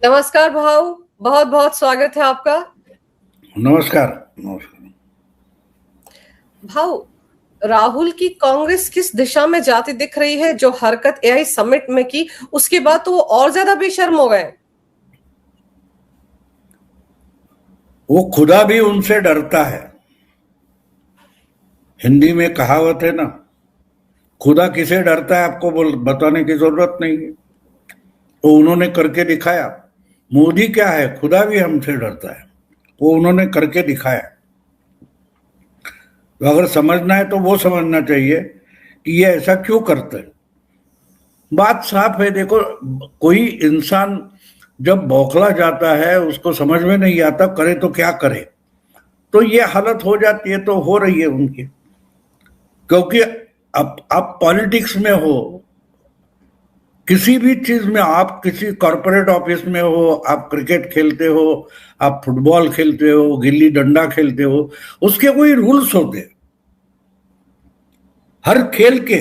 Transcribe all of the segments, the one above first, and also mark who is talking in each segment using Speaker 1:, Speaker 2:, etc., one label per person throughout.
Speaker 1: नमस्कार भाऊ, बहुत बहुत स्वागत है आपका।
Speaker 2: नमस्कार। नमस्कार।
Speaker 1: भाऊ, राहुल की कांग्रेस किस दिशा में जाती दिख रही है? जो हरकत एआई समिट में की, उसके बाद तो वो और ज्यादा बेशर्म हो गए।
Speaker 2: वो खुदा भी उनसे डरता है। हिंदी में कहावत है ना, खुदा किसे डरता है आपको बताने की जरूरत नहीं है। वो उन्होंने करके दिखाया। मोदी क्या है, खुदा भी हमसे डरता है। वो उन्होंने करके दिखाया। तो अगर समझना है तो वो समझना चाहिए कि ये ऐसा क्यों करते हैं। बात साफ है। देखो, कोई इंसान जब बौखला जाता है, उसको समझ में नहीं आता करे तो क्या करे, तो ये हालत हो जाती है। तो हो रही है उनकी, क्योंकि अब आप पॉलिटिक्स में हो, किसी भी चीज में, आप किसी कॉरपोरेट ऑफिस में हो, आप क्रिकेट खेलते हो, आप फुटबॉल खेलते हो, गिल्ली डंडा खेलते हो, उसके कोई रूल्स होते हैं। हर खेल के,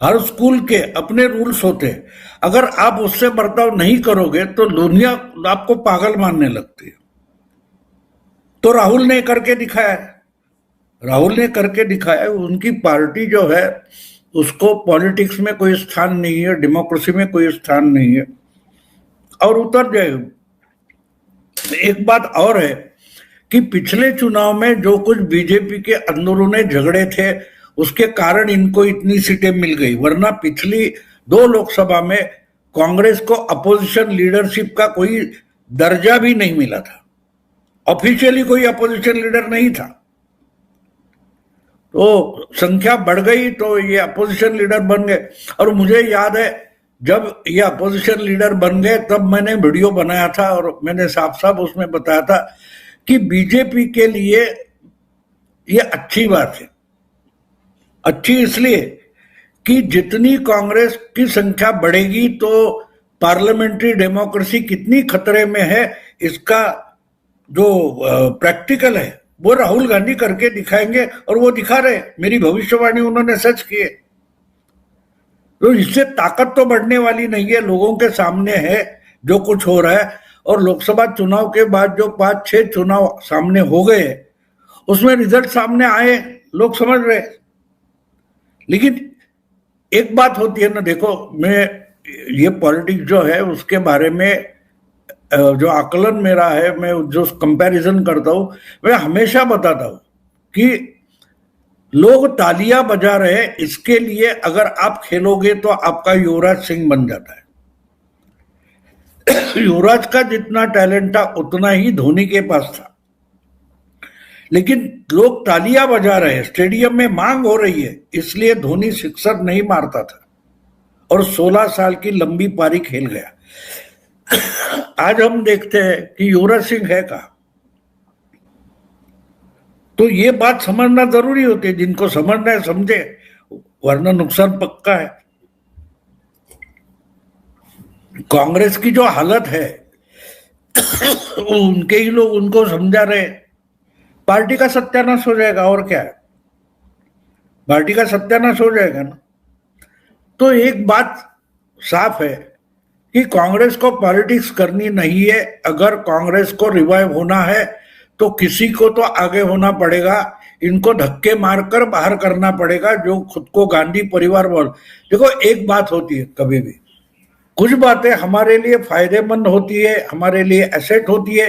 Speaker 2: हर स्कूल के अपने रूल्स होते हैं। अगर आप उससे बर्ताव नहीं करोगे तो दुनिया आपको पागल मानने लगती है। तो राहुल ने करके दिखाया है। राहुल ने करके दिखाया है। उनकी पार्टी जो है, उसको पॉलिटिक्स में कोई स्थान नहीं है, डेमोक्रेसी में कोई स्थान नहीं है, और उतर जाए। एक बात और है कि पिछले चुनाव में जो कुछ बीजेपी के अंदरूनी झगड़े थे, उसके कारण इनको इतनी सीटें मिल गई, वरना पिछली दो लोकसभा में कांग्रेस को अपोजिशन लीडरशिप का कोई दर्जा भी नहीं मिला था। ऑफिशियली कोई अपोजिशन लीडर नहीं था। तो संख्या बढ़ गई तो ये अपोजिशन लीडर बन गए। और मुझे याद है, जब ये अपोजिशन लीडर बन गए तब मैंने वीडियो बनाया था और मैंने साफ साफ उसमें बताया था कि बीजेपी के लिए ये अच्छी बात है। अच्छी इसलिए कि जितनी कांग्रेस की संख्या बढ़ेगी तो पार्लियामेंट्री डेमोक्रेसी कितनी खतरे में है, इसका जो प्रैक्टिकल है वो राहुल गांधी करके दिखाएंगे, और वो दिखा रहे। मेरी भविष्यवाणी उन्होंने सच की है। तो इससे ताकत तो बढ़ने वाली नहीं है, लोगों के सामने है जो कुछ हो रहा है। और लोकसभा चुनाव के बाद जो 5-6 चुनाव सामने हो गए, उसमें रिजल्ट सामने आए, लोग समझ रहे। लेकिन एक बात होती है ना, देखो, मैं ये पॉलिटिक्स जो है उसके बारे में जो आकलन मेरा है, मैं जो कंपैरिजन करता हूं, मैं हमेशा बताता हूं कि लोग तालियां बजा रहे हैं, इसके लिए अगर आप खेलोगे तो आपका युवराज सिंह बन जाता है। युवराज का जितना टैलेंट था उतना ही धोनी के पास था। लेकिन लोग तालियां बजा रहे हैं, स्टेडियम में मांग हो रही है, इसलिए धोनी सिक्सर नहीं मारता था और 16 साल की लंबी पारी खेल गया। आज हम देखते हैं कि युवराज सिंह है कहां। तो ये बात समझना जरूरी होती है। जिनको समझना है समझे, वरना नुकसान पक्का है। कांग्रेस की जो हालत है, उनके ही लोग उनको समझा रहे, पार्टी का सत्यानाश हो जाएगा। और क्या है, पार्टी का सत्यानाश हो जाएगा ना। तो एक बात साफ है कि कांग्रेस को पॉलिटिक्स करनी नहीं है। अगर कांग्रेस को रिवाइव होना है तो किसी को तो आगे होना पड़ेगा। इनको धक्के मारकर बाहर करना पड़ेगा, जो खुद को गांधी परिवार बोल। देखो, एक बात होती है, कभी भी कुछ बातें हमारे लिए फायदेमंद होती है, हमारे लिए एसेट होती है,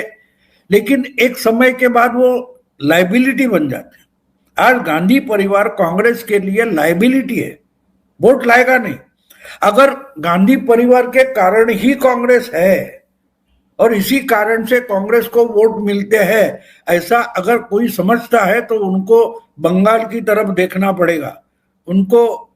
Speaker 2: लेकिन एक समय के बाद वो लाइबिलिटी बन जाती है। आज गांधी परिवार कांग्रेस के लिए लाइबिलिटी है, वोट लाएगा नहीं। अगर गांधी परिवार के कारण ही कांग्रेस है और इसी कारण से कांग्रेस को वोट मिलते हैं, ऐसा अगर कोई समझता है तो उनको बंगाल की तरफ देखना पड़ेगा, उनको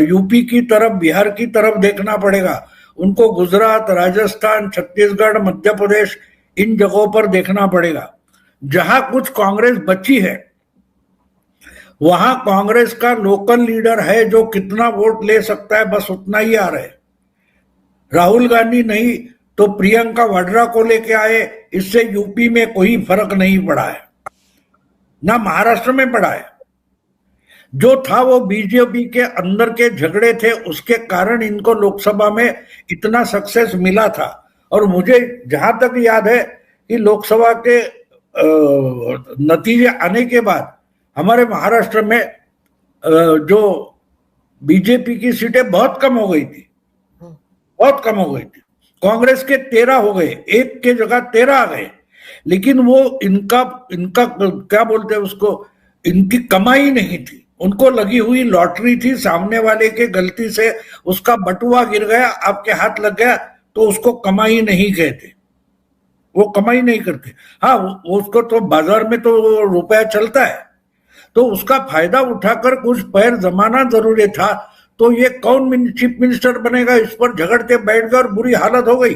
Speaker 2: यूपी की तरफ, बिहार की तरफ देखना पड़ेगा, उनको गुजरात, राजस्थान, छत्तीसगढ़, मध्य प्रदेश, इन जगहों पर देखना पड़ेगा। जहां कुछ कांग्रेस बची है, वहां कांग्रेस का लोकल लीडर है जो कितना वोट ले सकता है, बस उतना ही आ रहे। राहुल गांधी नहीं तो प्रियंका वाड्रा को लेके आए, इससे यूपी में कोई फर्क नहीं पड़ा है, ना महाराष्ट्र में पड़ा है। जो था वो बीजेपी के अंदर के झगड़े थे, उसके कारण इनको लोकसभा में इतना सक्सेस मिला था। और मुझे जहां तक याद है कि लोकसभा के नतीजे आने के बाद हमारे महाराष्ट्र में जो बीजेपी की सीटें बहुत कम हो गई थी, बहुत कम हो गई थी। कांग्रेस के 13 हो गए, एक के जगह 13 आ गए, लेकिन वो इनका इनका क्या बोलते हैं उसको, इनकी कमाई नहीं थी, उनको लगी हुई लॉटरी थी, सामने वाले के गलती से उसका बटुआ गिर गया, आपके हाथ लग गया, तो उसको कमाई नहीं कहते, वो कमाई नहीं करते। हाँ, उसको तो बाजार में तो रुपया चलता है, तो उसका फायदा उठाकर कुछ पैर जमाना जरूरी था। तो ये कौन चीफ मिनिस्टर बनेगा, इस पर झगड़ते बैठ गए और बुरी हालत हो गई।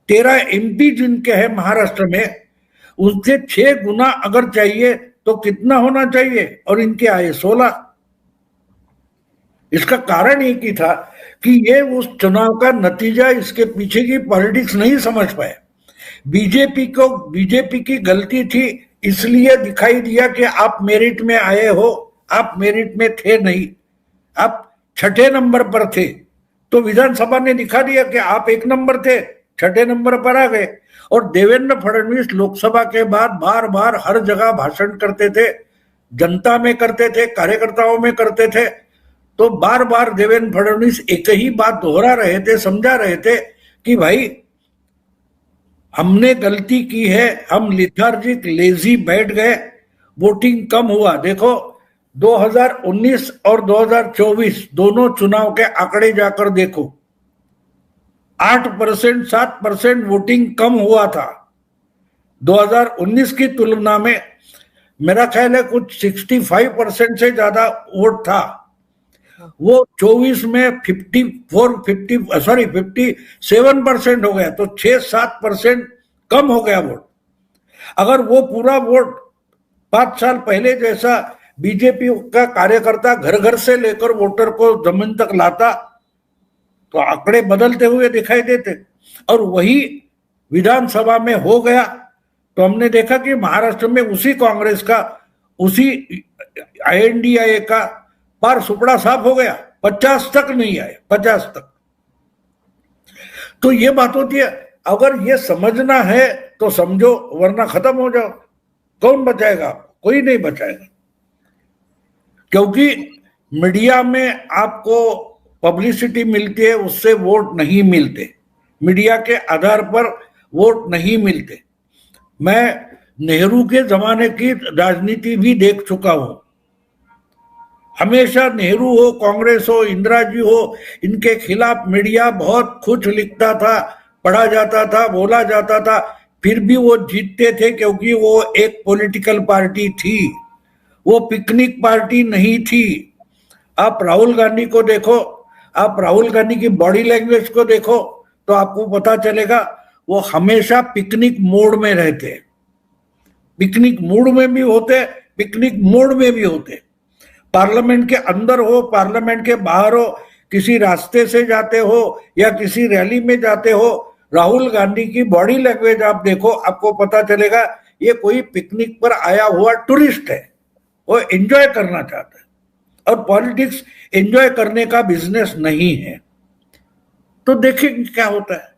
Speaker 2: 13 एमपी जिनके हैं महाराष्ट्र में, उससे 6 गुना अगर चाहिए तो कितना होना चाहिए, और इनके आए 16। इसका कारण एक ही था कि ये उस चुनाव का नतीजा, इसके पीछे की पॉलिटिक्स नहीं समझ पाए। बीजेपी की गलती थी, इसलिए दिखाई दिया कि आप मेरिट में आए हो, आप मेरिट में थे नहीं, आप 6ठे नंबर पर थे। तो विधानसभा ने दिखा दिया कि आप 1 नंबर थे, 6ठे नंबर पर आ गए। और देवेंद्र फडणवीस लोकसभा के बाद बार बार हर जगह भाषण करते थे, जनता में करते थे, कार्यकर्ताओं में करते थे। तो बार बार देवेंद्र फडणवीस एक ही बात दोहरा रहे थे, समझा रहे थे कि भाई हमने गलती की है, हम लिथार्जिक लेजी बैठ गए, वोटिंग कम हुआ। देखो 2019 और 2024 दोनों चुनाव के आंकड़े जाकर देखो, 8% 7% वोटिंग कम हुआ था 2019 की तुलना में। मेरा ख्याल है कुछ 65% से ज्यादा वोट था। वो 24 में 57% हो गया, तो 6-7% कम हो गया वोट। अगर वो पूरा वोट 5 साल पहले जैसा बीजेपी का कार्यकर्ता घर घर से लेकर वोटर को जमीन तक लाता, तो आंकड़े बदलते हुए दिखाई देते। और वही विधानसभा में हो गया, तो हमने देखा कि महाराष्ट्र में उसी कांग्रेस का, उसी INDIA का पार सुपड़ा साफ हो गया, 50 तक नहीं आए, 50 तक। तो ये बात होती है, अगर ये समझना है तो समझो, वरना खत्म हो जाओ। कौन बचाएगा? कोई नहीं बचाएगा, क्योंकि मीडिया में आपको पब्लिसिटी मिलती है, उससे वोट नहीं मिलते, मीडिया के आधार पर वोट नहीं मिलते। मैं नेहरू के जमाने की राजनीति भी देख चुका हूं। हमेशा नेहरू हो, कांग्रेस हो, इंदिरा जी हो, इनके खिलाफ मीडिया बहुत कुछ लिखता था, पढ़ा जाता था, बोला जाता था, फिर भी वो जीतते थे, क्योंकि वो एक पॉलिटिकल पार्टी थी, वो पिकनिक पार्टी नहीं थी। आप राहुल गांधी को देखो, आप राहुल गांधी की बॉडी लैंग्वेज को देखो, तो आपको पता चलेगा वो हमेशा पिकनिक मोड में रहते, पिकनिक मूड में भी होते, पिकनिक मोड में भी होते। पार्लियामेंट के अंदर हो, पार्लियामेंट के बाहर हो, किसी रास्ते से जाते हो या किसी रैली में जाते हो, राहुल गांधी की बॉडी लैंग्वेज आप देखो, आपको पता चलेगा ये कोई पिकनिक पर आया हुआ टूरिस्ट है, वो एंजॉय करना चाहता है। और पॉलिटिक्स एंजॉय करने का बिजनेस नहीं है। तो देखिए क्या होता है।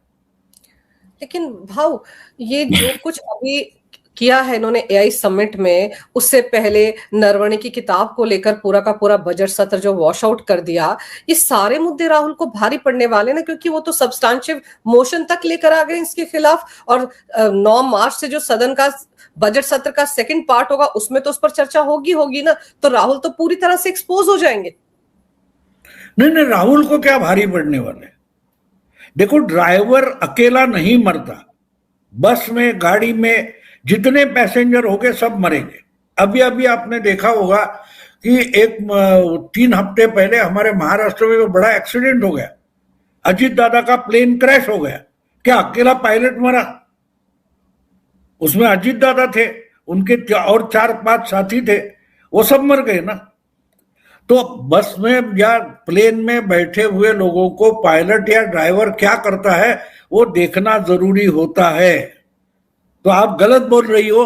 Speaker 1: लेकिन भाव, ये जो कुछ अभी किया है इन्होंने AI समिट में, उससे पहले नरवणे की किताब को लेकर पूरा का पूरा बजट सत्र जो वॉश आउट कर दिया, ये सारे मुद्दे राहुल को भारी पड़ने वाले ना, क्योंकि वो तो सब्सटैंटिव मोशन तक लेकर आ गए इसके खिलाफ। और 9 मार्च से जो सदन का बजट सत्र का सेकंड पार्ट होगा, उसमें तो उस पर चर्चा होगी ना, तो राहुल तो पूरी तरह से एक्सपोज हो जाएंगे।
Speaker 2: नहीं, राहुल को क्या भारी पड़ने वाले। देखो, ड्राइवर अकेला नहीं मरता, बस में, गाड़ी में जितने पैसेंजर हो गए सब मरेंगे। अभी अभी आपने देखा होगा कि 3 हफ्ते पहले हमारे महाराष्ट्र में बड़ा एक्सीडेंट हो गया, अजीत दादा का प्लेन क्रैश हो गया। क्या अकेला पायलट मरा? उसमें अजीत दादा थे, उनके और 4-5 साथी थे, वो सब मर गए ना। तो बस में या प्लेन में बैठे हुए लोगों को पायलट या ड्राइवर क्या करता है वो देखना जरूरी होता है। तो आप गलत बोल रही हो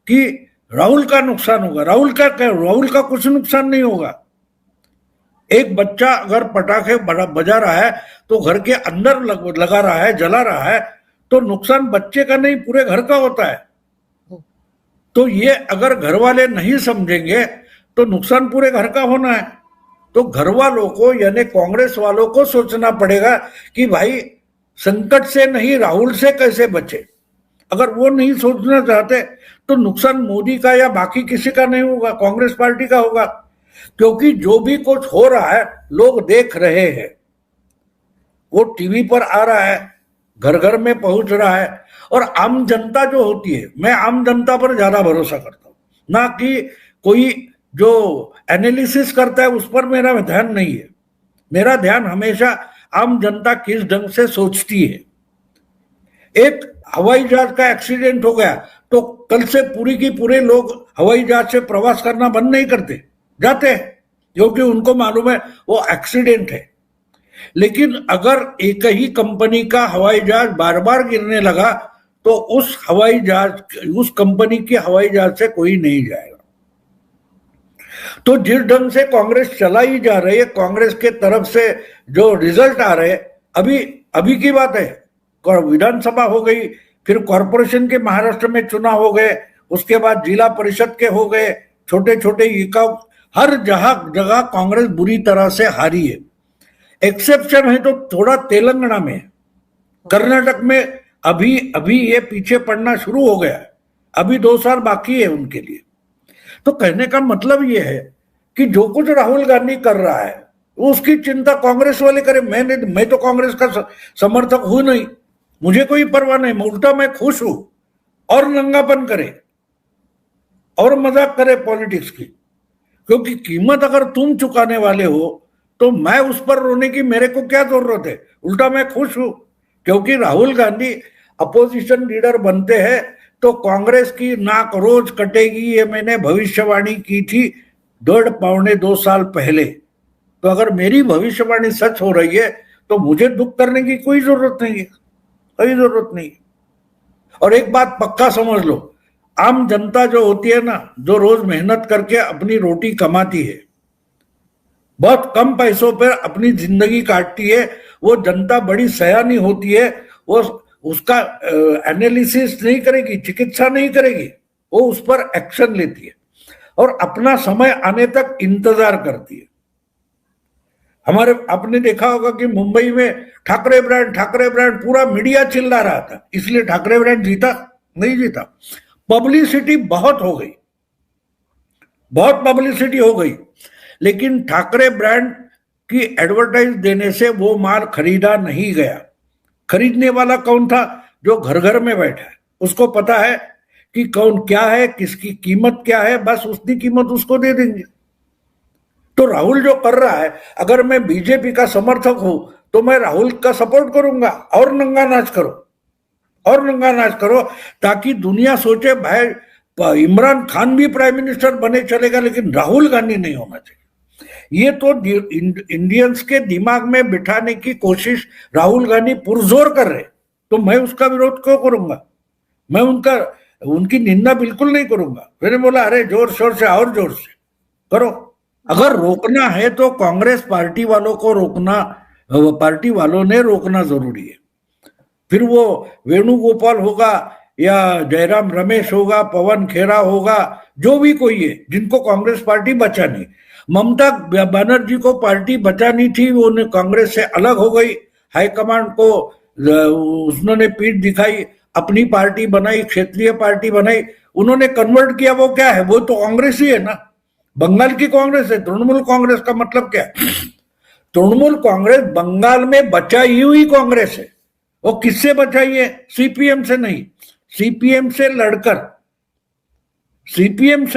Speaker 2: कि राहुल का नुकसान होगा। राहुल का कुछ नुकसान नहीं होगा। एक बच्चा अगर पटाखे बजा रहा है तो घर के अंदर लगा रहा है, जला रहा है, तो नुकसान बच्चे का नहीं पूरे घर का होता है। तो ये अगर घर वाले नहीं समझेंगे तो नुकसान पूरे घर का होना है। तो घर वालों को यानी कांग्रेस वालों को सोचना पड़ेगा कि भाई संकट से नहीं राहुल से कैसे बचे। अगर वो नहीं सोचना चाहते तो नुकसान मोदी का या बाकी किसी का नहीं होगा, कांग्रेस पार्टी का होगा। क्योंकि जो भी कुछ हो रहा है लोग देख रहे हैं, वो टीवी पर आ रहा है, घर घर में पहुंच रहा है। और आम जनता जो होती है, मैं आम जनता पर ज्यादा भरोसा करता हूं, ना कि कोई जो एनालिसिस करता है उस पर मेरा ध्यान नहीं है। मेरा ध्यान हमेशा आम जनता किस ढंग से सोचती है। एक हवाई जहाज का एक्सीडेंट हो गया तो कल से पूरी की पूरे लोग हवाई जहाज से प्रवास करना बंद नहीं करते, जाते हैं, क्योंकि उनको मालूम है वो एक्सीडेंट है। लेकिन अगर एक ही कंपनी का हवाई जहाज बार बार गिरने लगा तो उस कंपनी की हवाई जहाज से कोई नहीं जाएगा। तो जिस ढंग से कांग्रेस चलाई जा रही है, कांग्रेस के तरफ से जो रिजल्ट आ रहे हैं, अभी की बात है, विधानसभा हो गई, फिर कॉरपोरेशन के महाराष्ट्र में चुनाव हो गए, उसके बाद जिला परिषद के हो गए, छोटे छोटे हर जगह कांग्रेस बुरी तरह से हारी है। एक्सेप्शन है तो थोड़ा तेलंगाना में, कर्नाटक में अभी ये पीछे पड़ना शुरू हो गया है, अभी 2 साल बाकी है उनके लिए। तो कहने का मतलब ये है कि जो कुछ राहुल गांधी कर रहा है उसकी चिंता कांग्रेस वाले करे। मैं तो कांग्रेस का समर्थक हूं नहीं, मुझे कोई परवाह नहीं, उल्टा मैं खुश हूं। और नंगापन करे और मजाक करे पॉलिटिक्स की, क्योंकि कीमत अगर तुम चुकाने वाले हो तो मैं उस पर रोने की मेरे को क्या जरूरत है। उल्टा मैं खुश हूं, क्योंकि राहुल गांधी अपोजिशन लीडर बनते हैं तो कांग्रेस की नाक रोज कटेगी, ये मैंने भविष्यवाणी की थी 1.5-2 साल पहले। तो अगर मेरी भविष्यवाणी सच हो रही है तो मुझे दुख करने की कोई जरूरत नहीं है, कोई जरूरत नहीं। और एक बात पक्का समझ लो, आम जनता जो होती है ना, जो रोज मेहनत करके अपनी रोटी कमाती है, बहुत कम पैसों पर अपनी जिंदगी काटती है, वो जनता बड़ी सयानी होती है। वो उसका एनालिसिस नहीं करेगी, चिकित्सा नहीं करेगी, वो उस पर एक्शन लेती है और अपना समय आने तक इंतजार करती है। आपने देखा होगा कि मुंबई में ठाकरे ब्रांड पूरा मीडिया चिल्ला रहा था, इसलिए ठाकरे ब्रांड जीता नहीं जीता। पब्लिसिटी बहुत हो गई, बहुत पब्लिसिटी हो गई, लेकिन ठाकरे ब्रांड की एडवर्टाइज देने से वो माल खरीदा नहीं गया। खरीदने वाला कौन था? जो घर घर में बैठा है, उसको पता है कि कौन क्या है, किसकी कीमत क्या है, बस उतनी कीमत उसको दे देंगे। तो राहुल जो कर रहा है, अगर मैं बीजेपी का समर्थक हूं तो मैं राहुल का सपोर्ट करूंगा। और नंगा नाच करो, और नंगा नाच करो, ताकि दुनिया सोचे भाई इमरान खान भी प्राइम मिनिस्टर बने चलेगा, लेकिन राहुल गांधी नहीं होना चाहिए। ये तो इंडियंस के दिमाग में बिठाने की कोशिश राहुल गांधी पुरजोर कर रहे, तो मैं उसका विरोध क्यों करूंगा? मैं उनकी निंदा बिल्कुल नहीं करूंगा। मैंने बोला अरे जोर शोर से और जोर से करो। अगर रोकना है तो कांग्रेस पार्टी वालों को रोकना, पार्टी वालों ने रोकना जरूरी है। फिर वो वेणुगोपाल होगा या जयराम रमेश होगा, पवन खेरा होगा, जो भी कोई है जिनको कांग्रेस पार्टी बचानी। ममता बनर्जी को पार्टी बचानी थी, वो कांग्रेस से अलग हो गई, हाईकमांड को उन्होंने पीठ दिखाई, अपनी पार्टी बनाई, क्षेत्रीय पार्टी बनाई, उन्होंने कन्वर्ट किया। वो क्या है? वो तो कांग्रेस ही है ना, बंगाल की कांग्रेस है। तृणमूल कांग्रेस का मतलब क्या है? तृणमूल कांग्रेस बंगाल में बचाई हुई कांग्रेस है। वो किससे बचाई है? सीपीएम से नहीं, सीपीएम से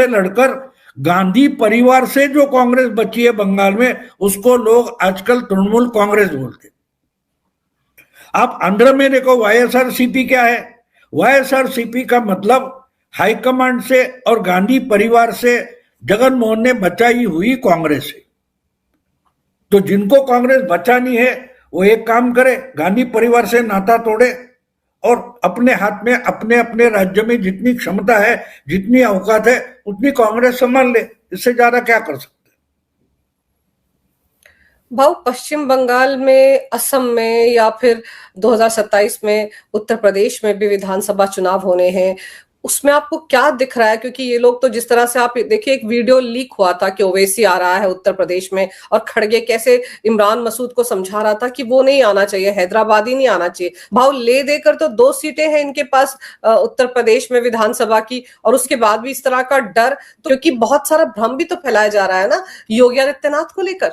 Speaker 2: लड़कर गांधी परिवार से जो कांग्रेस बची है बंगाल में, उसको लोग आजकल तृणमूल कांग्रेस बोलते। आप आंध्र में देखो वाईएसआरसीपी क्या है? वाईएसआरसीपी का मतलब हाईकमांड से और गांधी परिवार से जगन मोहन ने बचाई हुई कांग्रेस है। तो जिनको कांग्रेस बचानी है वो एक काम करे, गांधी परिवार से नाता तोड़े और अपने हाथ में अपने अपने राज्य में जितनी क्षमता है, जितनी औकात है, उतनी कांग्रेस संभाल ले। इससे ज्यादा क्या कर सकते?
Speaker 1: भाव पश्चिम बंगाल में, असम में, या फिर 2027 में उत्तर प्रदेश में भी विधानसभा चुनाव होने हैं, उसमें आपको क्या दिख रहा है? क्योंकि ये लोग तो जिस तरह से, आप देखिए एक वीडियो लीक हुआ था कि ओवैसी आ रहा है उत्तर प्रदेश में, और खड़गे कैसे इमरान मसूद को समझा रहा था कि वो नहीं आना चाहिए, हैदराबाद ही नहीं आना चाहिए। भाव ले देकर तो 2 सीटें हैं इनके पास उत्तर प्रदेश में विधानसभा की, और उसके बाद भी इस तरह का डर, तो क्योंकि बहुत सारा भ्रम भी तो फैलाया जा रहा है ना योगी आदित्यनाथ को लेकर।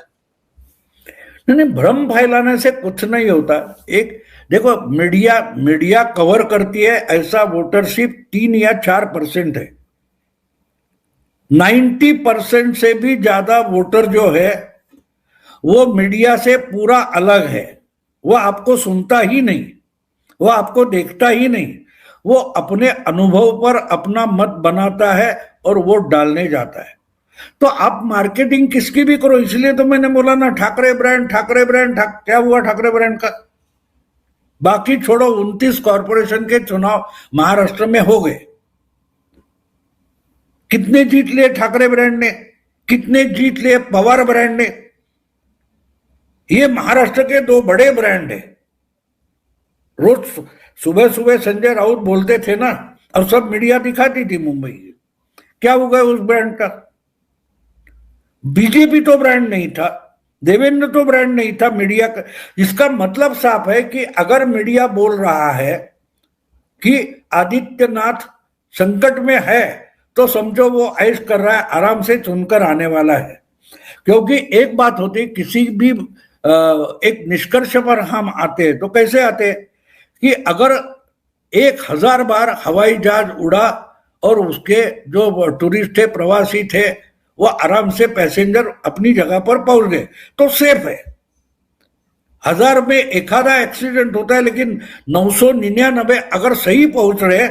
Speaker 2: नहीं, भ्रम फैलाने से कुछ नहीं होता। एक देखो, मीडिया मीडिया कवर करती है ऐसा वोटरशिप 3 या 4% है। 90% से भी ज्यादा वोटर जो है वो मीडिया से पूरा अलग है। वो आपको सुनता ही नहीं, वो आपको देखता ही नहीं, वो अपने अनुभव पर अपना मत बनाता है और वोट डालने जाता है। तो आप मार्केटिंग किसकी भी करो, इसलिए तो मैंने बोला ना, ठाकरे ब्रांड, ठाकरे ब्रांड, क्या हुआ ठाकरे ब्रांड का? बाकी छोड़ो, 29 कॉरपोरेशन के चुनाव महाराष्ट्र में हो गए, कितने जीत लिए ठाकरे ब्रांड ने, कितने जीत लिए पवार ब्रांड ने? ये महाराष्ट्र के 2 बड़े ब्रांड है। रोज सुबह सुबह संजय राउत बोलते थे ना, और सब मीडिया दिखाती थी मुंबई की, क्या हो गया उस ब्रांड का? बीजेपी तो ब्रांड नहीं था, देवेंद्र तो ब्रांड नहीं था मीडिया का। इसका मतलब साफ है कि अगर मीडिया बोल रहा है कि आदित्यनाथ संकट में है, तो समझो वो ऐश कर रहा है, आराम से चुनकर आने वाला है। क्योंकि एक बात होती, किसी भी एक निष्कर्ष पर हम आते हैं तो कैसे आते हैं कि अगर 1000 बार हवाई जहाज उड़ा और उसके जो टूरिस्ट थे, प्रवासी थे, वो आराम से पैसेंजर अपनी जगह पर पहुंच गए तो सेफ है। 1000 में एक आधा एक्सीडेंट होता है, लेकिन 999 अगर सही पहुंच रहे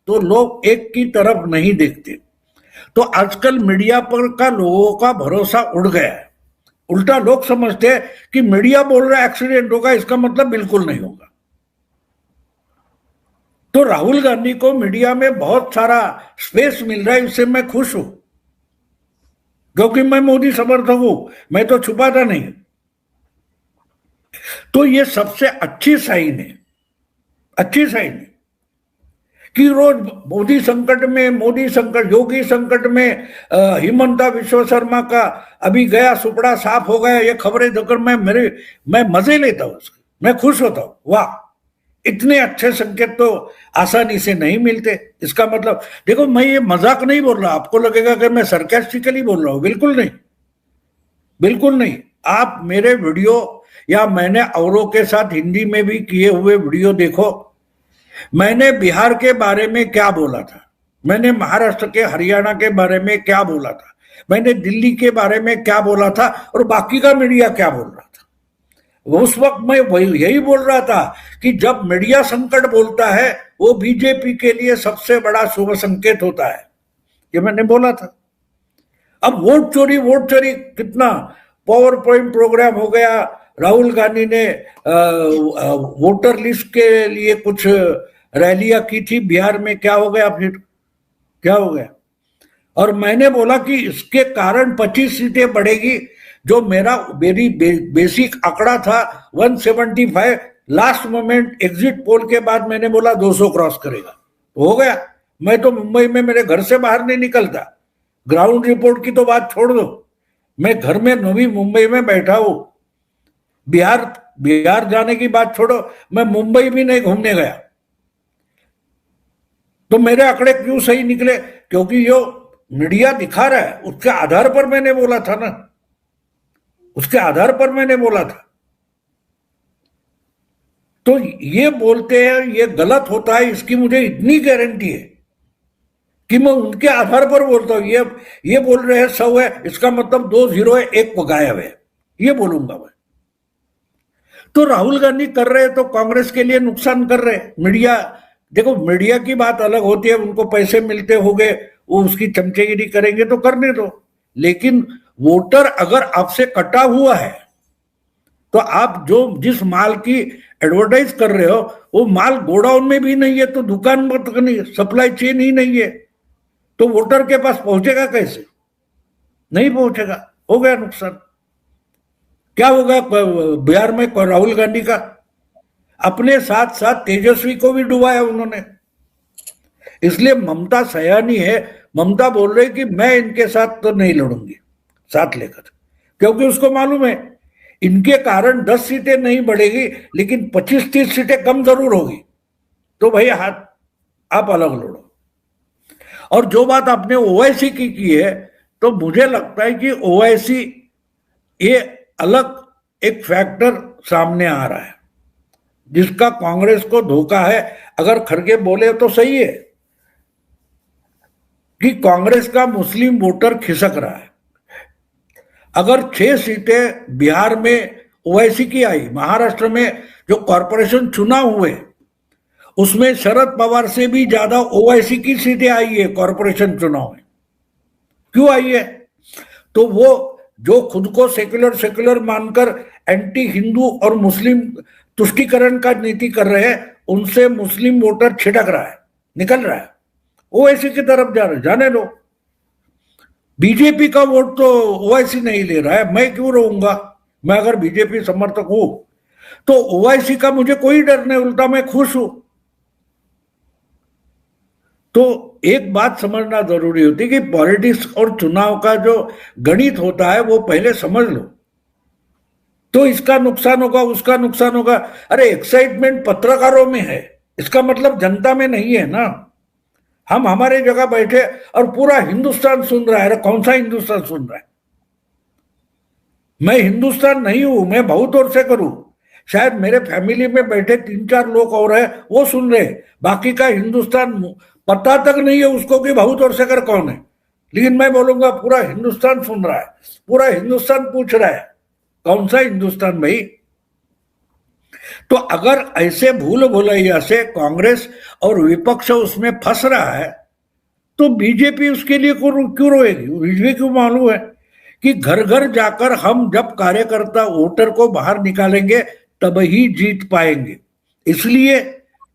Speaker 2: तो लोग एक की तरफ नहीं देखते। तो आजकल मीडिया पर का लोगों का भरोसा उड़ गया है। उल्टा लोग समझते हैं कि मीडिया बोल रहा है एक्सीडेंट होगा, इसका मतलब बिल्कुल नहीं होगा। तो राहुल गांधी को मीडिया में बहुत सारा स्पेस मिल रहा है, इससे मैं खुश हूं, क्योंकि मैं मोदी समर्थक हूं, मैं तो छुपाता नहीं। तो ये सबसे अच्छी साइन है, अच्छी साइन है कि रोज मोदी संकट में, मोदी संकट, योगी संकट में, हिमंता विश्व शर्मा का अभी गया सुपड़ा साफ हो गया, ये खबरें देखकर मैं मजे लेता हूं उसके, मैं खुश होता हूं। वाह, इतने अच्छे संकेत तो आसानी से नहीं मिलते। इसका मतलब देखो, मैं ये मजाक नहीं बोल रहा, आपको लगेगा कि मैं सरकास्टिकली बोल रहा हूं, बिल्कुल नहीं, बिल्कुल नहीं। आप मेरे वीडियो या मैंने औरों के साथ हिंदी में भी किए हुए वीडियो देखो। मैंने बिहार के बारे में क्या बोला था, मैंने महाराष्ट्र के, हरियाणा के बारे में क्या बोला था, मैंने दिल्ली के बारे में क्या बोला था, और बाकी का मीडिया क्या बोल रहा था। उस वक्त मैं यही बोल रहा था कि जब मीडिया संकट बोलता है वो बीजेपी के लिए सबसे बड़ा शुभ संकेत होता है, ये मैंने बोला था। अब वोट चोरी, वोट चोरी, कितना पावर पॉइंट प्रोग्राम हो गया, राहुल गांधी ने वोटर लिस्ट के लिए कुछ रैलियां की थी बिहार में, क्या हो गया फिर, क्या हो गया? और मैंने बोला कि इसके कारण 25 सीटें बढ़ेगी। जो मेरी बेसिक आंकड़ा था 175, लास्ट मोमेंट एग्जिट पोल के बाद मैंने बोला 200 क्रॉस करेगा, तो हो गया। मैं तो मुंबई में मेरे घर से बाहर नहीं निकलता, ग्राउंड रिपोर्ट की तो बात छोड़ दो, मैं घर में नवी मुंबई में बैठा हूं। बिहार जाने की बात छोड़ो, मैं मुंबई भी नहीं घूमने गया। तो मेरे आंकड़े क्यों सही निकले? क्योंकि जो मीडिया दिखा रहा है उसके आधार पर मैंने बोला था ना, उसके आधार पर मैंने बोला था। तो ये बोलते हैं ये गलत होता है, इसकी मुझे इतनी गारंटी है कि मैं उनके आधार पर बोलता हूं। ये बोल रहे हैं 100 है, इसका मतलब 2 0 है, 1 गायब है, ये बोलूंगा मैं। तो राहुल गांधी कर रहे हैं तो कांग्रेस के लिए नुकसान कर रहे हैं। मीडिया, देखो मीडिया की बात अलग होती है, उनको पैसे मिलते होंगे, वो उसकी चमचेगिरी करेंगे तो करने दो। लेकिन वोटर अगर आपसे कटा हुआ है तो आप जो जिस माल की एडवर्टाइज कर रहे हो वो माल गोडाउन में भी नहीं है, तो दुकान पर तक नहीं, सप्लाई चेन ही नहीं है, तो वोटर के पास पहुंचेगा कैसे? नहीं पहुंचेगा, हो गया नुकसान। क्या होगा बिहार में राहुल गांधी का? अपने साथ साथ तेजस्वी को भी डुबाया उन्होंने। इसलिए ममता सयानी है। ममता बोल रही कि मैं इनके साथ तो नहीं लड़ूंगी साथ लेकर, क्योंकि उसको मालूम है इनके कारण 10 सीटें नहीं बढ़ेगी, लेकिन 25-30 सीटें कम जरूर होगी। तो भाई हाथ आप अलग लड़ो। और जो बात आपने ओवैसी की है, तो मुझे लगता है कि ओवैसी ये अलग एक फैक्टर सामने आ रहा है जिसका कांग्रेस को धोखा है। अगर खड़गे बोले तो सही है कि कांग्रेस का मुस्लिम वोटर खिसक रहा है। अगर 6 सीटें बिहार में ओवैसी की आई, महाराष्ट्र में जो कॉरपोरेशन चुनाव हुए उसमें शरद पवार से भी ज्यादा ओवैसी की सीटें आई है कॉरपोरेशन चुनाव में। क्यों आई है? तो वो जो खुद को सेक्युलर सेक्युलर मानकर एंटी हिंदू और मुस्लिम तुष्टीकरण का नीति कर रहे हैं, उनसे मुस्लिम वोटर छिटक रहा है, निकल रहा है, ओवैसी की तरफ जा रहे, जाने दो। बीजेपी का वोट तो ओवैसी नहीं ले रहा है, मैं क्यों रहूंगा? मैं अगर बीजेपी समर्थक हूं तो ओवैसी का मुझे कोई डर नहीं, उल्टा मैं खुश हूं। तो एक बात समझना जरूरी होती है कि पॉलिटिक्स और चुनाव का जो गणित होता है वो पहले समझ लो। तो इसका नुकसान होगा, उसका नुकसान होगा। अरे एक्साइटमेंट पत्रकारों में है, इसका मतलब जनता में नहीं है ना। हम हमारे जगह बैठे और पूरा हिंदुस्तान सुन रहा है। अरे कौन सा हिंदुस्तान सुन रहा है? मैं हिंदुस्तान नहीं हूं, मैं बहुत और से करूं। शायद मेरे फैमिली में बैठे 3-4 लोग और है वो सुन रहे, बाकी का हिंदुस्तान पता तक नहीं है उसको कि बहुत और से कर कौन है। लेकिन मैं बोलूंगा पूरा हिंदुस्तान सुन रहा है, पूरा हिंदुस्तान पूछ रहा है कौन सा हिंदुस्तान भाई। तो अगर ऐसे भूल भुलैया से कांग्रेस और विपक्ष उसमें फंस रहा है तो बीजेपी उसके लिए क्यों रोएगी? बीजेपी क्यों मालूम है कि घर घर जाकर हम जब कार्यकर्ता वोटर को बाहर निकालेंगे तब ही जीत पाएंगे। इसलिए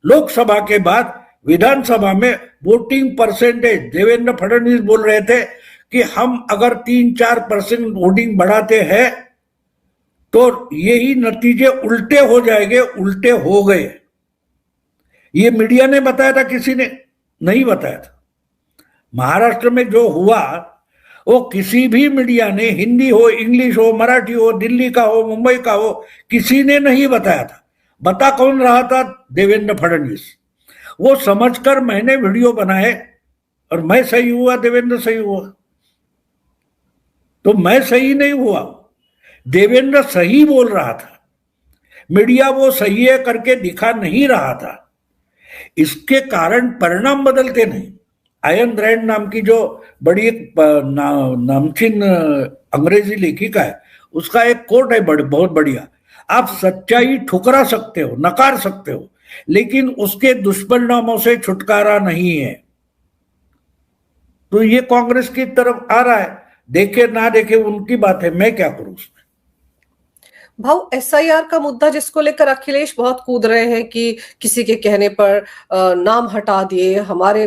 Speaker 2: लोकसभा के बाद विधानसभा में वोटिंग परसेंटेज देवेंद्र फडणवीस बोल रहे थे कि हम अगर 3-4% वोटिंग बढ़ाते हैं तो यही नतीजे उल्टे हो जाएंगे। उल्टे हो गए। ये मीडिया ने बताया था, किसी ने नहीं बताया था। महाराष्ट्र में जो हुआ वो किसी भी मीडिया ने, हिंदी हो, इंग्लिश हो, मराठी हो, दिल्ली का हो, मुंबई का हो, किसी ने नहीं बताया था। बता कौन रहा था? देवेंद्र फडणवीस। वो समझकर मैंने वीडियो बनाए और मैं सही हुआ, देवेंद्र सही हुआ। तो मैं सही नहीं हुआ, देवेंद्र सही बोल रहा था। मीडिया वो सही है करके दिखा नहीं रहा था। इसके कारण परिणाम बदलते नहीं। आयन रैंड नाम की जो बड़ी नामचीन अंग्रेजी लेखिका है, उसका एक कोट है बहुत बढ़िया। आप सच्चाई ठुकरा सकते हो, नकार सकते हो, लेकिन उसके दुष्परिणामों से छुटकारा नहीं है। तो ये कांग्रेस की तरफ आ रहा है, देखे ना देखे उनकी बात है, मैं क्या करूं उसमें।
Speaker 1: भाव एसआईआर का मुद्दा जिसको लेकर अखिलेश बहुत कूद रहे हैं कि किसी के कहने पर नाम हटा दिए, हमारे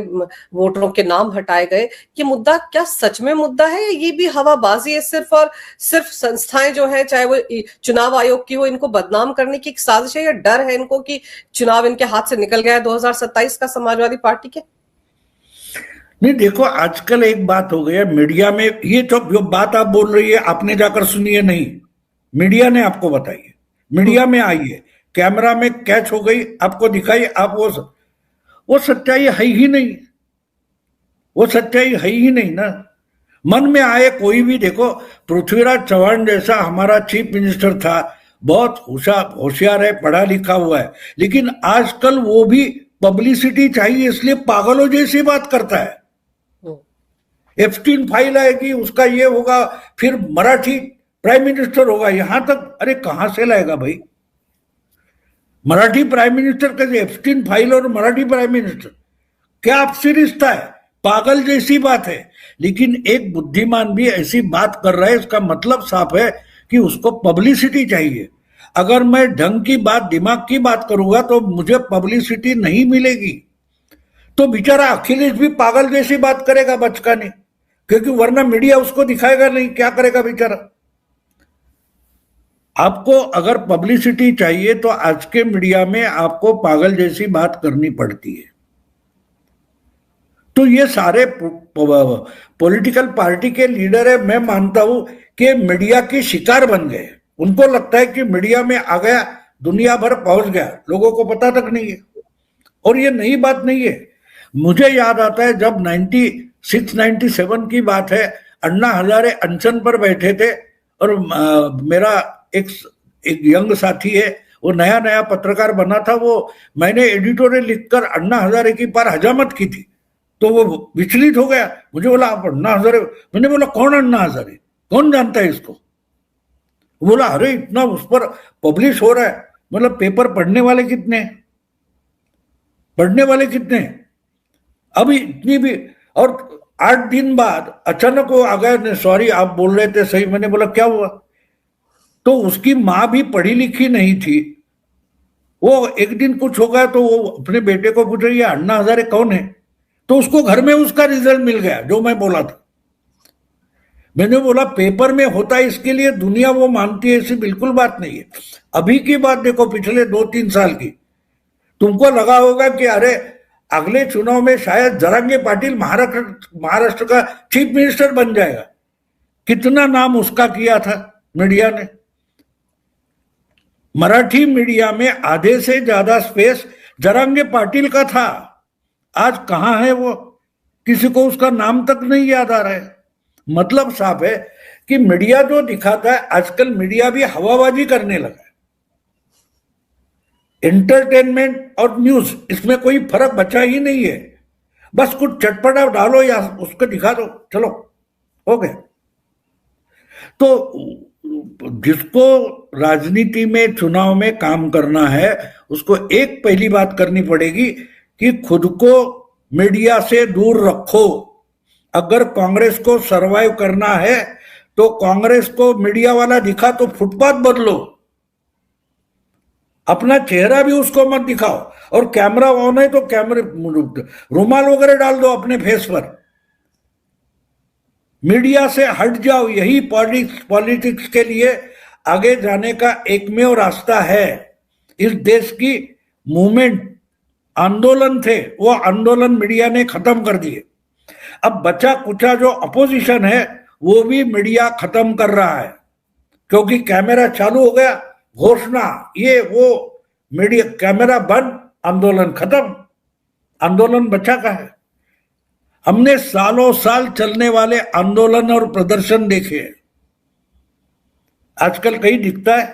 Speaker 1: वोटरों के नाम हटाए गए, ये मुद्दा क्या सच में मुद्दा है या ये भी हवाबाजी है सिर्फ और सिर्फ? संस्थाएं जो है, चाहे वो चुनाव आयोग की हो, इनको बदनाम करने की एक साजिश है या डर है इनको कि चुनाव इनके हाथ से निकल गया है 2027 का समाजवादी पार्टी के?
Speaker 2: नहीं देखो, आजकल एक बात हो गई मीडिया में, ये तो जो बात आप बोल रही है आपने जाकर सुनी है नहीं, मीडिया ने आपको बताई है, मीडिया में आई है, कैमरा में कैच हो गई, आपको दिखाई, आप वो सच्चाई है ही नहीं। वो सच्चाई है ही नहीं ना। मन में आए कोई भी, देखो पृथ्वीराज चौहान जैसा हमारा चीफ मिनिस्टर था, बहुत होशियार है, पढ़ा लिखा हुआ है, लेकिन आजकल वो भी पब्लिसिटी चाहिए इसलिए पागलों जैसी बात करता है। एफस्टीन फाइल आएगी, उसका ये होगा, फिर मराठी प्राइम मिनिस्टर होगा, यहां तक। अरे कहां से लाएगा भाई? मराठी प्राइम मिनिस्टर कैसे? एफस्टीन फाइल और मराठी प्राइम मिनिस्टर, क्या आपसी रिश्ता है? पागल जैसी बात है। लेकिन एक बुद्धिमान भी ऐसी बात कर रहा है, इसका मतलब साफ है कि उसको पब्लिसिटी चाहिए। अगर मैं ढंग की बात, दिमाग की बात करूंगा तो मुझे पब्लिसिटी नहीं मिलेगी। तो बेचारा अखिलेश भी पागल जैसी बात करेगा बचकाने, क्योंकि वरना मीडिया उसको दिखाएगा नहीं, क्या करेगा बेचारा? आपको अगर पब्लिसिटी चाहिए तो आज के मीडिया में आपको पागल जैसी बात करनी पड़ती है। तो ये सारे पॉलिटिकल पार्टी के लीडर है, मैं मानता हूं कि मीडिया के शिकार बन गए। उनको लगता है कि मीडिया में आ गया, दुनिया भर पहुंच गया, लोगों को पता तक नहीं है। और ये नई बात नहीं है। मुझे याद आता है जब 96-97 की बात है, अन्ना हजारे अनशन पर बैठे थे और मेरा एक यंग साथी है, वो नया नया पत्रकार बना था, वो मैंने एडिटोरियल लिखकर अन्ना हजारे की पर हजामत की थी, तो वो विचलित हो गया। मुझे बोला आप अन्ना हजारे, मैंने बोला कौन अन्ना हजारे, कौन जानता है इसको? बोला अरे इतना उस पर पब्लिश हो रहा है, मतलब पेपर पढ़ने वाले कितने, पढ़ने वाले कितने? अभी इतनी भी। और 8 दिन बाद अचानक वो आ गए, सॉरी आप बोल रहे थे सही। मैंने बोला क्या हुआ? तो उसकी माँ भी पढ़ी लिखी नहीं थी, वो एक दिन कुछ हो गया तो वो अपने बेटे को पूछ रही है अन्ना हजारे कौन है, तो उसको घर में उसका रिजल्ट मिल गया जो मैं बोला था। मैंने बोला पेपर में होता है इसके लिए दुनिया वो मानती है, ऐसी बिल्कुल बात नहीं है। अभी की बात देखो, पिछले 2-3 साल की, तुमको लगा होगा कि अरे अगले चुनाव में शायद जरांगे पाटिल महाराष्ट्र का चीफ मिनिस्टर बन जाएगा। कितना नाम उसका किया था मीडिया ने। मराठी मीडिया में आधे से ज्यादा स्पेस जरांगे पाटिल का था। आज कहां है वो? किसी को उसका नाम तक नहीं याद आ रहा है। मतलब साफ है कि मीडिया जो दिखाता है, आजकल मीडिया भी हवाबाजी करने लगा है। एंटरटेनमेंट और न्यूज, इसमें कोई फर्क बचा ही नहीं है। बस कुछ चटपटा डालो या उसको दिखा दो, चलो हो गया। तो जिसको राजनीति में, चुनाव में काम करना है, उसको एक पहली बात करनी पड़ेगी कि खुद को मीडिया से दूर रखो। अगर कांग्रेस को सरवाइव करना है तो कांग्रेस को मीडिया वाला दिखा तो फुटपाथ बदलो, अपना चेहरा भी उसको मत दिखाओ। और कैमरा ऑन है तो कैमरे रुमाल वगैरह डाल दो अपने फेस पर। मीडिया से हट जाओ, यही पॉलिटिक्स के लिए आगे जाने का एकमेव रास्ता है। इस देश की मूवमेंट, आंदोलन थे, वो आंदोलन मीडिया ने खत्म कर दिए। अब बचा कुचा जो अपोजिशन है वो भी मीडिया खत्म कर रहा है, क्योंकि कैमरा चालू हो गया, घोषणा ये वो, मीडिया कैमरा बंद, आंदोलन खत्म। आंदोलन बचा का है। हमने सालों साल चलने वाले आंदोलन और प्रदर्शन देखे हैं, आजकल कहीं दिखता है?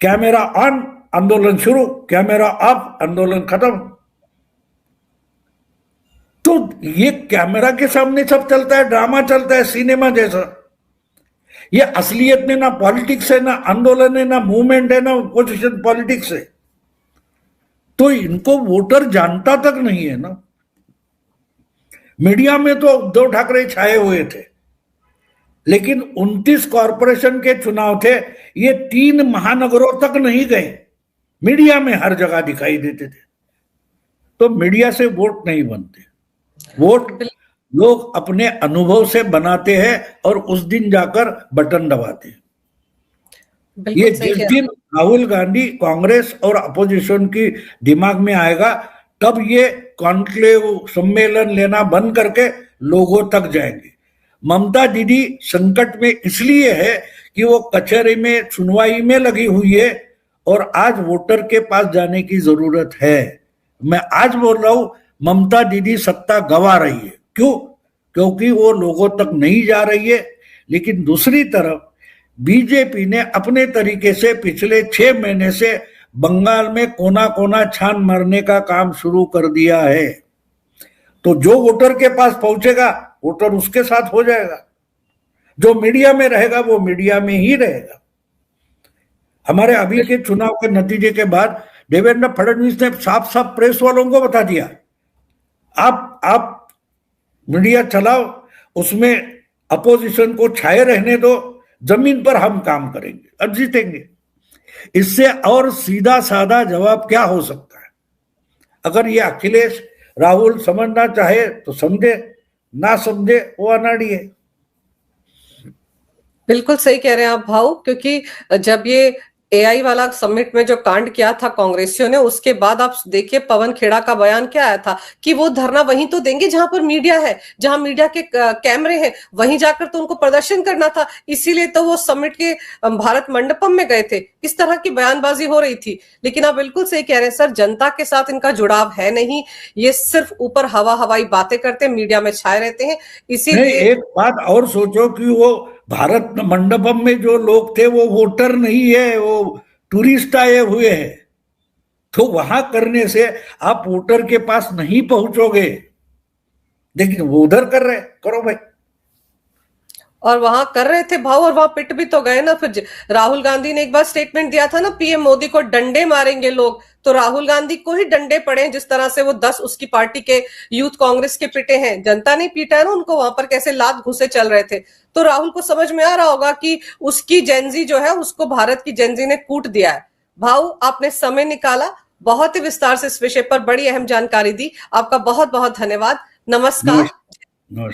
Speaker 2: कैमरा ऑन, आंदोलन शुरू, कैमरा ऑफ, आंदोलन खत्म। तो ये कैमरा के सामने सब चलता है, ड्रामा चलता है, सिनेमा जैसा। ये असलियत में ना पॉलिटिक्स है, ना आंदोलन है, ना मूवमेंट है, ना ओपोजिशन पॉलिटिक्स है। तो इनको वोटर जानता तक नहीं है ना। मीडिया में तो उद्धव ठाकरे छाए हुए थे, लेकिन 29 कॉरपोरेशन के चुनाव थे, ये 3 महानगरों तक नहीं गए, मीडिया में हर जगह दिखाई देते थे। तो मीडिया से वोट नहीं बनते, वोट लोग अपने अनुभव से बनाते हैं और उस दिन जाकर बटन दबाते हैं। ये जिस दिन राहुल गांधी, कांग्रेस और अपोजिशन की दिमाग में आएगा, तब ये कॉन्क्लेव सम्मेलन लेना बंद करके लोगों तक जाएंगे। ममता दीदी संकट में इसलिए है कि वो कचहरी में सुनवाई में लगी हुई है और आज वोटर के पास जाने की जरूरत है। मैं आज बोल रहा हूं, ममता दीदी सत्ता गंवा रही है। क्यों? क्योंकि वो लोगों तक नहीं जा रही है। लेकिन दूसरी तरफ बीजेपी ने अपने तरीके से पिछले 6 महीने से बंगाल में कोना कोना छान मारने का काम शुरू कर दिया है। तो जो वोटर के पास पहुंचेगा, वोटर उसके साथ हो जाएगा। जो मीडिया में रहेगा वो मीडिया में ही रहेगा। हमारे अभी के चुनाव के नतीजे के बाद देवेंद्र फडणवीस ने साफ साफ प्रेस वालों को बता दिया, आप मीडिया चलाओ, उसमें अपोजिशन को छाए रहने दो, जमीन पर हम काम करेंगे, अब जीतेंगे। इससे और सीधा साधा जवाब क्या हो सकता है? अगर ये अखिलेश राहुल समझना चाहे तो समझे, ना समझे वो अनाड़ी है।
Speaker 1: बिल्कुल सही कह रहे हैं आप भाऊ, क्योंकि जब ये एआई वाला समिट में जो कांड किया था कांग्रेसियों ने, उसके बाद आप देखिए पवन खेड़ा का बयान क्या आया था कि वो धरना वहीं तो देंगे जहां पर मीडिया है, जहां मीडिया के कैमरे हैं, वहीं जाकर तो उनको प्रदर्शन करना था। इसीलिए तो वो समिट के भारत मंडपम में गए थे। इस तरह की बयानबाजी हो रही थी। लेकिन आप बिल्कुल सही कह रहे हैं सर, जनता के साथ इनका जुड़ाव है नहीं। ये सिर्फ ऊपर हवाई बातें करते हैं, मीडिया में छाए रहते हैं।
Speaker 2: नहीं,
Speaker 1: इसीलिए
Speaker 2: एक बात और सोचो कि वो भारत मंडपम में जो लोग थे वो वोटर नहीं है, वो टूरिस्ट आए हुए हैं। तो वहां करने से आप वोटर के पास नहीं पहुंचोगे, लेकिन वो उधर कर रहे, करो भाई।
Speaker 1: और वहां कर रहे थे भाव, और वहां पिट भी तो गए ना। फिर राहुल गांधी ने एक बार स्टेटमेंट दिया था ना, पीएम मोदी को डंडे मारेंगे लोग। तो राहुल गांधी को ही डंडे पड़े, जिस तरह से वो 10 उसकी पार्टी के यूथ कांग्रेस के पिटे हैं। जनता ने पीटा है ना उनको, वहां पर कैसे लात घुसे चल रहे थे। तो राहुल को समझ में आ रहा होगा कि उसकी जेंजी जो है, उसको भारत की जेंजी ने कूट दिया है। भाव, आपने समय निकाला, बहुत ही विस्तार से इस विषय पर बड़ी अहम जानकारी दी। आपका बहुत बहुत धन्यवाद। नमस्कार।
Speaker 2: नमस्कार।